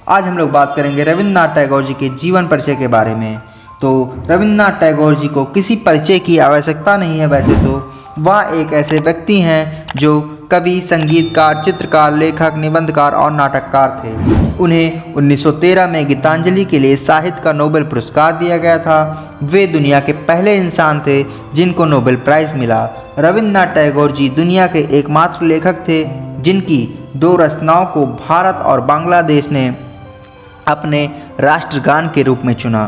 आज हम लोग बात करेंगे रविन्द्रनाथ टैगोर जी के जीवन परिचय के बारे में। तो रविन्द्रनाथ टैगोर जी को किसी परिचय की आवश्यकता नहीं है। वैसे तो वह एक ऐसे व्यक्ति हैं जो कवि, संगीतकार, चित्रकार, लेखक, निबंधकार और नाटककार थे। उन्हें 1913 में गीतांजलि के लिए साहित्य का नोबेल पुरस्कार दिया गया था। वे दुनिया के पहले इंसान थे जिनको नोबेल प्राइज़ मिला। रविन्द्रनाथ टैगोर जी दुनिया के एकमात्र लेखक थे जिनकी 2 रचनाओं को भारत और बांग्लादेश ने अपने राष्ट्रगान के रूप में चुना।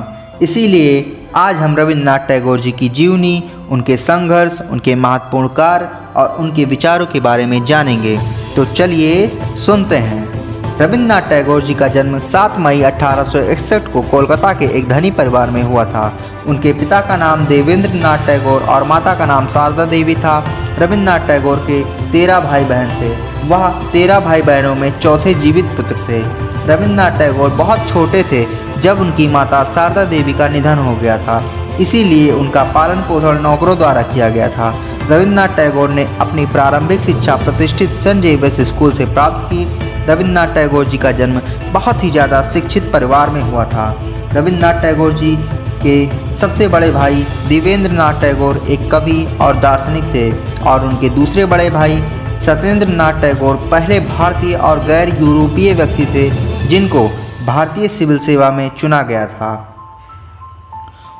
इसीलिए आज हम रविन्द्रनाथ टैगोर जी की जीवनी, उनके संघर्ष, उनके महत्वपूर्ण कार्य और उनके विचारों के बारे में जानेंगे। तो चलिए सुनते हैं। रविन्द्रनाथ टैगोर जी का जन्म 7 मई 1861 को कोलकाता के एक धनी परिवार में हुआ था। उनके पिता का नाम देवेंद्रनाथ टैगोर और माता का नाम शारदा देवी था। रविन्द्रनाथ टैगोर के 13 भाई बहन थे। वह 13 भाई बहनों में चौथे जीवित पुत्र थे। रविन्द्रनाथ टैगोर बहुत छोटे थे जब उनकी माता शारदा देवी का निधन हो गया था। इसीलिए उनका पालन पोषण नौकरों द्वारा किया गया था। रविन्द्रनाथ टैगोर ने अपनी प्रारंभिक शिक्षा प्रतिष्ठित सेंट जेवियर्स स्कूल से प्राप्त की। रविन्द्रनाथ टैगोर जी का जन्म बहुत ही ज़्यादा शिक्षित परिवार में हुआ था। रविन्द्रनाथ टैगोर जी के सबसे बड़े भाई देवेंद्रनाथ टैगोर एक कवि और दार्शनिक थे और उनके दूसरे बड़े भाई सत्येंद्रनाथ टैगोर पहले भारतीय और गैर यूरोपीय व्यक्ति थे जिनको भारतीय सिविल सेवा में चुना गया था।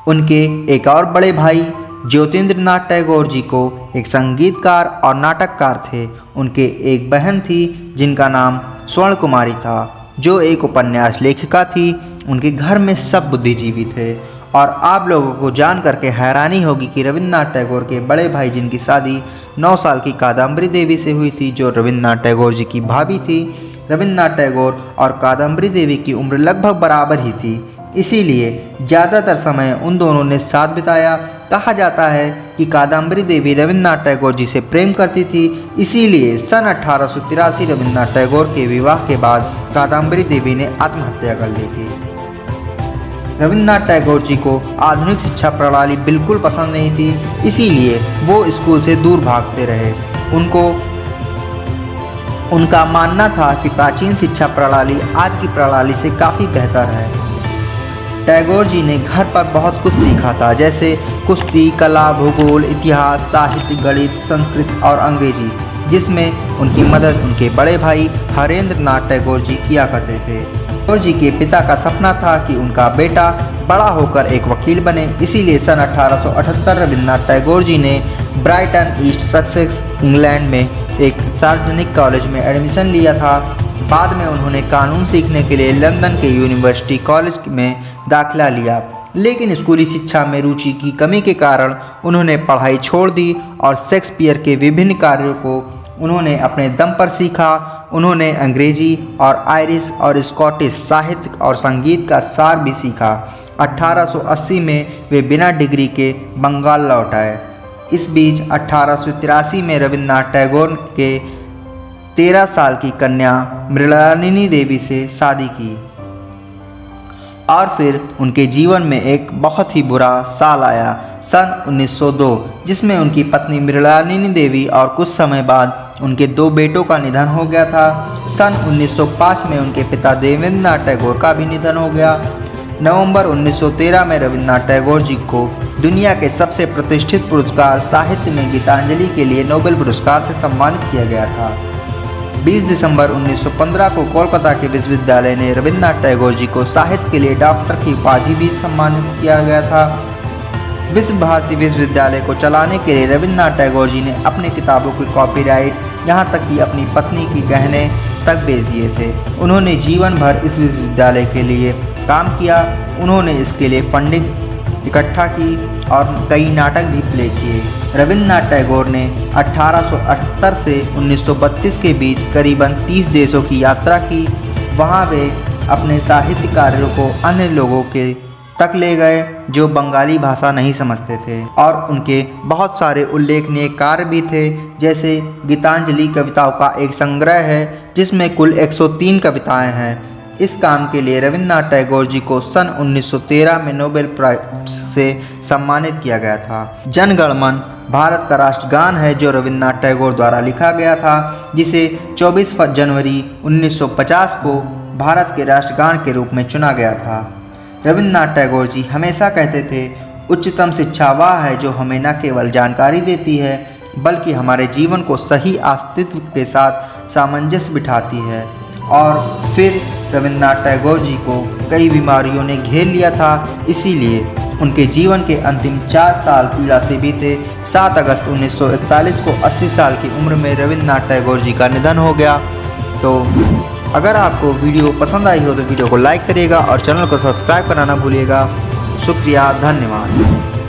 उनके एक और बड़े भाई ज्योतिन्द्रनाथ टैगोर जी को एक संगीतकार और नाटककार थे। उनके एक बहन थी जिनका नाम स्वर्ण कुमारी था, जो एक उपन्यास लेखिका थी। उनके घर में सब बुद्धिजीवी थे और आप लोगों को जान करके हैरानी होगी कि रविन्द्रनाथ टैगोर के बड़े भाई जिनकी शादी 9 साल की कादम्बरी देवी से हुई थी, जो रविन्द्रनाथ टैगोर जी की भाभी थी। रविन्द्रनाथ टैगोर और कादम्बरी देवी की उम्र लगभग बराबर ही थी, इसीलिए ज़्यादातर समय उन दोनों ने साथ बिताया। कहा जाता है कि कादम्बरी देवी रविन्द्रनाथ टैगोर जी से प्रेम करती थी, इसीलिए सन 1883 रविन्द्रनाथ टैगोर के विवाह के बाद कादम्बरी देवी ने आत्महत्या कर ली थी। रविन्द्रनाथ टैगोर जी को आधुनिक शिक्षा प्रणाली बिल्कुल पसंद नहीं थी, इसीलिए वो स्कूल से दूर भागते रहे। उनका मानना था कि प्राचीन शिक्षा प्रणाली आज की प्रणाली से काफ़ी बेहतर है। टैगोर जी ने घर पर बहुत कुछ सीखा था, जैसे कुश्ती, कला, भूगोल, इतिहास, साहित्य, गणित, संस्कृत और अंग्रेजी, जिसमें उनकी मदद उनके बड़े भाई हरेंद्रनाथ टैगोर जी किया करते थे। टैगोर जी के पिता का सपना था कि उनका बेटा बड़ा होकर एक वकील बने, इसीलिए सन 1878 रविन्द्रनाथ टैगोर जी ने ब्राइटन, ईस्ट ससेक्स, इंग्लैंड में एक सार्वजनिक कॉलेज में एडमिशन लिया था। बाद में उन्होंने कानून सीखने के लिए लंदन के यूनिवर्सिटी कॉलेज में दाखिला लिया, लेकिन स्कूली शिक्षा में रुचि की कमी के कारण उन्होंने पढ़ाई छोड़ दी और शेक्सपियर के विभिन्न कार्यों को उन्होंने अपने दम पर सीखा। उन्होंने अंग्रेजी और आयरिश और स्कॉटिश साहित्य और संगीत का सार भी सीखा। 1880 में वे बिना डिग्री के बंगाल लौट आए। इस बीच 1883 में रविन्द्रनाथ टैगोर के 13 साल की कन्या मृणालिनी देवी से शादी की और फिर उनके जीवन में एक बहुत ही बुरा साल आया, सन 1902, जिसमें उनकी पत्नी मृणालिनी देवी और कुछ समय बाद उनके 2 बेटों का निधन हो गया था। सन 1905 में उनके पिता देवेंद्रनाथ टैगोर का भी निधन हो गया। नवंबर 1913 में रविन्द्रनाथ टैगोर जी को दुनिया के सबसे प्रतिष्ठित पुरस्कार साहित्य में गीतांजलि के लिए नोबेल पुरस्कार से सम्मानित किया गया था। 20 दिसंबर 1915 को कोलकाता के विश्वविद्यालय ने रविन्द्रनाथ टैगोर जी को साहित्य के लिए डॉक्टर की उपाधि भी सम्मानित किया गया था। विश्व भारती विश्वविद्यालय को चलाने के लिए रविन्द्रनाथ टैगोर जी ने अपनी किताबों की कॉपीराइट, यहाँ तक कि अपनी पत्नी की गहने तक बेच दिए थे। उन्होंने जीवन भर इस विश्वविद्यालय के लिए काम किया। उन्होंने इसके लिए फंडिंग इकट्ठा की और कई नाटक भी प्ले किए। रविन्द्रनाथ टैगोर ने 1878 से 1932 के बीच करीबन 30 देशों की यात्रा की। वहाँ वे अपने साहित्य कार्यों को अन्य लोगों के तक ले गए जो बंगाली भाषा नहीं समझते थे, और उनके बहुत सारे उल्लेखनीय कार्य भी थे, जैसे गीतांजलि कविताओं का एक संग्रह है जिसमें कुल 103 कविताएं हैं। इस काम के लिए रविन्द्रनाथ टैगोर जी को सन 1913 में नोबेल प्राइज से सम्मानित किया गया था। जन गण मन भारत का राष्ट्रगान है जो रविन्द्रनाथ टैगोर द्वारा लिखा गया था, जिसे 24 जनवरी 1950 को भारत के राष्ट्रगान के रूप में चुना गया था। रविन्द्रनाथ टैगोर जी हमेशा कहते थे, उच्चतम शिक्षा वह है जो हमें न केवल जानकारी देती है बल्कि हमारे जीवन को सही अस्तित्व के साथ सामंजस्य बिठाती है। और फिर रविन्द्रनाथ टैगोर जी को कई बीमारियों ने घेर लिया था, इसीलिए उनके जीवन के अंतिम 4 साल पीड़ा से बीते। 7 अगस्त 1941 को 80 साल की उम्र में रविन्द्रनाथ टैगोर जी का निधन हो गया। तो अगर आपको वीडियो पसंद आई हो तो वीडियो को लाइक करिएगा और चैनल को सब्सक्राइब करना ना भूलिएगा। शुक्रिया, धन्यवाद।